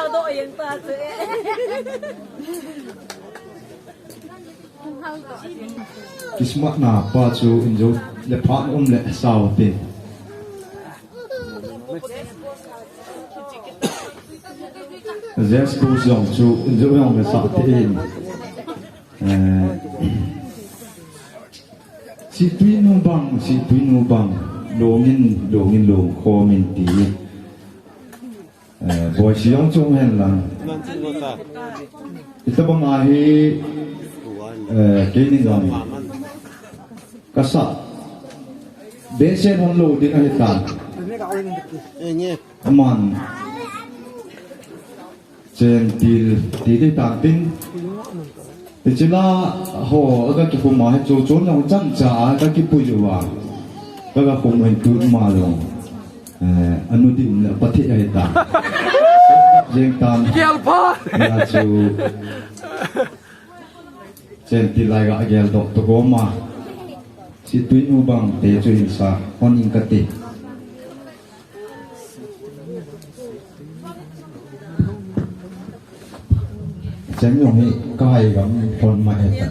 leo đội yang ta sẽ kismat na pa chu injo le phan le saw te Zes ku song chu injo yong le sa te in si tui nu bang longin lo khomin ti boy siang chung hen lang ita bang ahi kini gam kasa besen hon lo din ahi ta aman chen til ta tin thì chỉ là họ ở cái chỗ mà chỗ chỗ nào chân trả cái bụi rồi à cái không hình cứ mà rồi anh nuôi tìm là bắt thiết hay ta riêng tam là chỗ trên thì lại gọi gel độc tố gốm mà chỉ túi nu bằng để cho hình sa con in cái tị chẳng dùng hi cài gắm con mày hết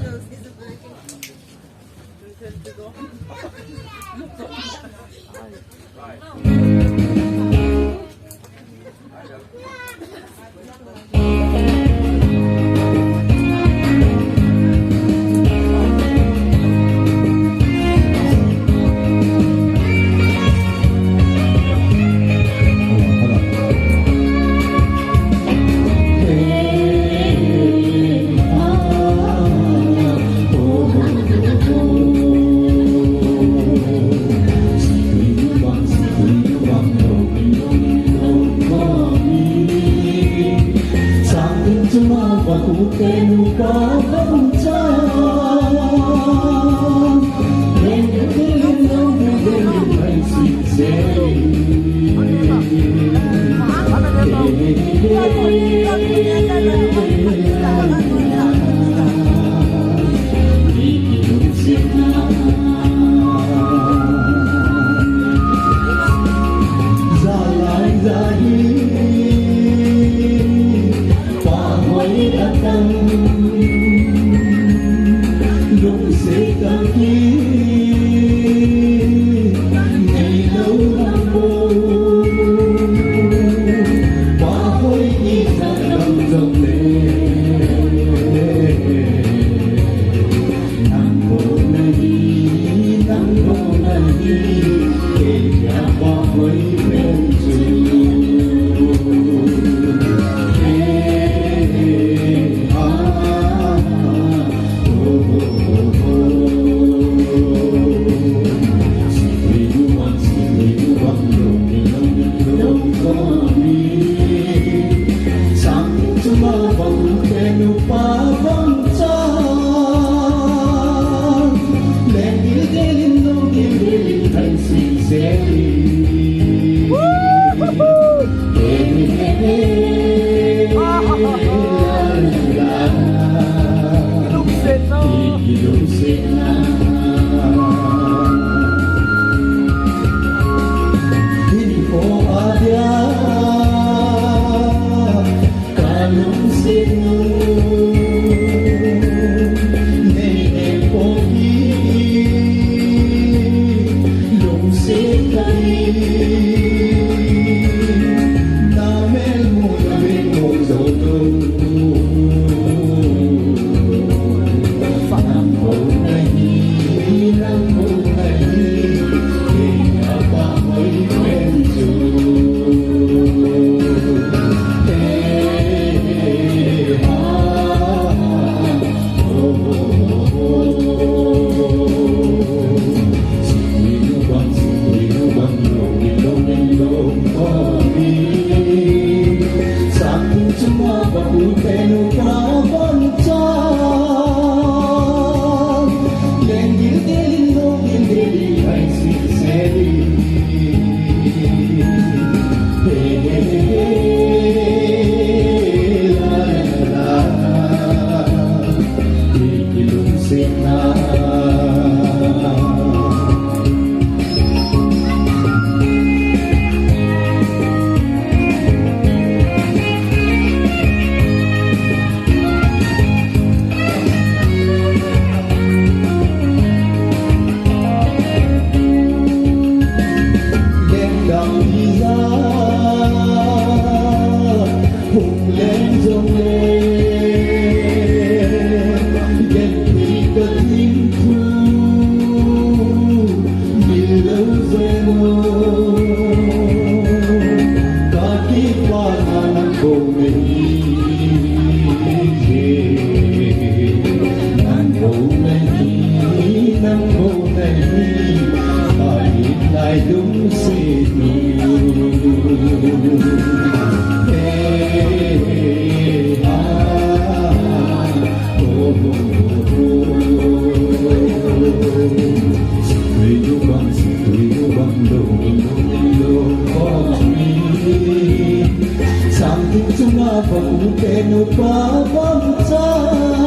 không nghĩ nàng không nghĩ nàng không nghĩ tại lại đúng sẽ Sang chúng ta vẫn kể nụ ba bóng cha